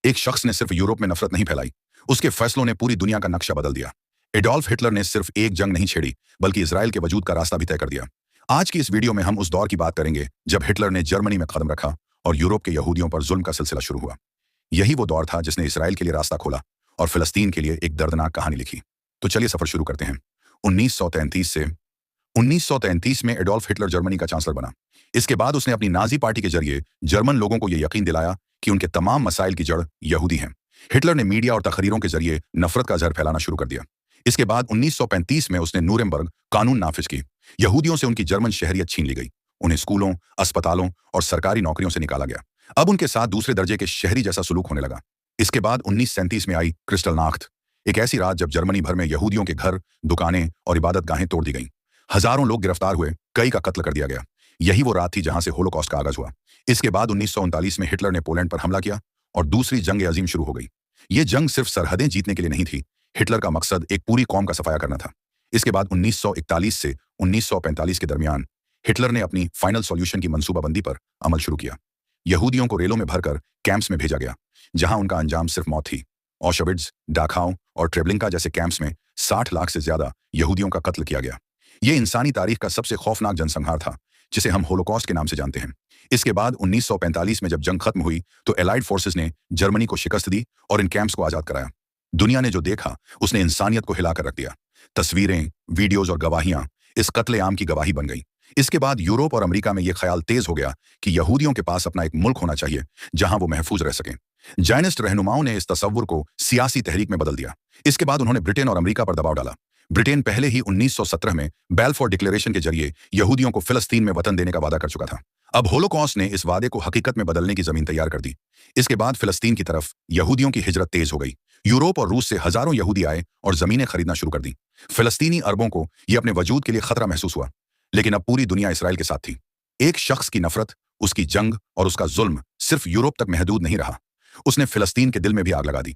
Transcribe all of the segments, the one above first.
एक शख्स ने सिर्फ यूरोप में नफरत नहीं फैलाई, उसके फैसलों ने पूरी दुनिया का नक्शा बदल दिया। एडोल्फ हिटलर ने सिर्फ एक जंग नहीं छेड़ी, बल्कि इसराइल के वजूद का रास्ता भी तय कर दिया। आज की इस वीडियो में हम उस दौर की बात करेंगे जब हिटलर ने जर्मनी में कदम रखा और यूरोप के यहूदियों पर जुल्म का सिलसिला शुरू हुआ। यही वो दौर था जिसने इसराइल के लिए रास्ता खोला और फिलिस्तीन के लिए एक दर्दनाक कहानी लिखी। तो चलिए सफर शुरू करते हैं। 1933 में एडोल्फ हिटलर जर्मनी का चांसलर बना। इसके बाद उसने अपनी नाजी पार्टी के जरिए जर्मन लोगों को यह यकीन दिलाया कि उनके तमाम मसाइल की जड़ यहूदी हैं। हिटलर ने मीडिया और तकरीरों के जरिए नफरत का जहर फैलाना शुरू कर दिया। इसके बाद 1935 में उसने नूरेमबर्ग कानून नाफिज की। यहूदियों से उनकी जर्मन शहरियत छीन ली गई, उन्हें स्कूलों, अस्पतालों और सरकारी नौकरियों से निकाला गया। अब उनके साथ दूसरे दर्जे के शहरी जैसा सुलूक होने लगा। इसके बाद 1937 में आई क्रिस्टलनाख्त, एक ऐसी रात जब जर्मनी भर में यहूदियों के घर, दुकानें और इबादत गाहें तोड़ दी गईं। हजारों लोग गिरफ्तार हुए, कई का कत्ल कर दिया गया। यही वो रात थी जहां से होलोकॉस्ट का आगाज हुआ। इसके बाद 1939 में हिटलर ने पोलैंड पर हमला किया और दूसरी जंग अजीम शुरू हो गई। ये जंग सिर्फ सरहदें जीतने के लिए नहीं थी, हिटलर का मकसद एक पूरी कौम का सफाया करना था। इसके बाद 1941 से 1945 के दरमियान हिटलर ने अपनी फाइनल सॉल्यूशन की मंसूबाबंदी पर अमल शुरू किया। यहूदियों को रेलों में भरकर कैंप्स में भेजा गया, जहां उनका अंजाम सिर्फ मौत थी। ऑशविट्ज, डाखाउ और ट्रेबलिंका जैसे कैंप्स में 60 लाख से ज्यादा यहूदियों का कत्ल किया गया। यह इंसानी तारीख का सबसे खौफनाक जनसंहार था, जिसे हम होलोकॉस्ट के नाम से जानते हैं। इसके बाद 1945 में जब जंग खत्म हुई तो एलाइड फोर्सेस ने जर्मनी को शिकस्त दी और इन कैंप्स को आजाद कराया। दुनिया ने जो देखा उसने इंसानियत को हिलाकर रख दिया। तस्वीरें, वीडियोज और गवाहियां इस कत्लेआम की गवाही बन गई। इसके बाद यूरोप और अमेरिका में यह ख्याल तेज हो गया कि यहूदियों के पास अपना एक मुल्क होना चाहिए जहां वो महफूज रह सकें। जायनिस्ट रहनुमाओं ने इस तस्वुर को सियासी तहरीक में बदल दिया। इसके बाद उन्होंने ब्रिटेन और अमेरिका पर दबाव डाला। ब्रिटेन पहले ही 1917 में बैलफोर डिक्लेरेशन के जरिए यहूदियों को फिलिस्तीन में वतन देने का वादा कर चुका था। अब होलोकॉस्ट ने इस वादे को हकीकत में बदलने की जमीन तैयार कर दी। इसके बाद फिलिस्तीन की तरफ यहूदियों की हिजरत तेज हो गई। यूरोप और रूस से हजारों यहूदी आए और जमीनें खरीदना शुरू कर दी। फिलिस्तीनी अरबों को यह अपने वजूद के लिए खतरा महसूस हुआ। लेकिन अब पूरी दुनिया इसराइल के साथ थी। एक शख्स की नफरत, उसकी जंग और उसका जुल्म सिर्फ यूरोप तक महदूद नहीं रहा, उसने फिलिस्तीन के दिल में भी आग लगा दी।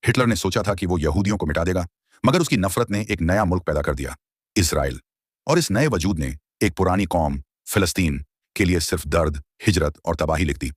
हिटलर ने सोचा था कि वो यहूदियों को मिटा देगा, मगर उसकी नफरत ने एक नया मुल्क पैदा कर दिया, इसराइल। और इस नए वजूद ने एक पुरानी कौम फिलिस्तीन के लिए सिर्फ दर्द, हिजरत और तबाही लिख दी।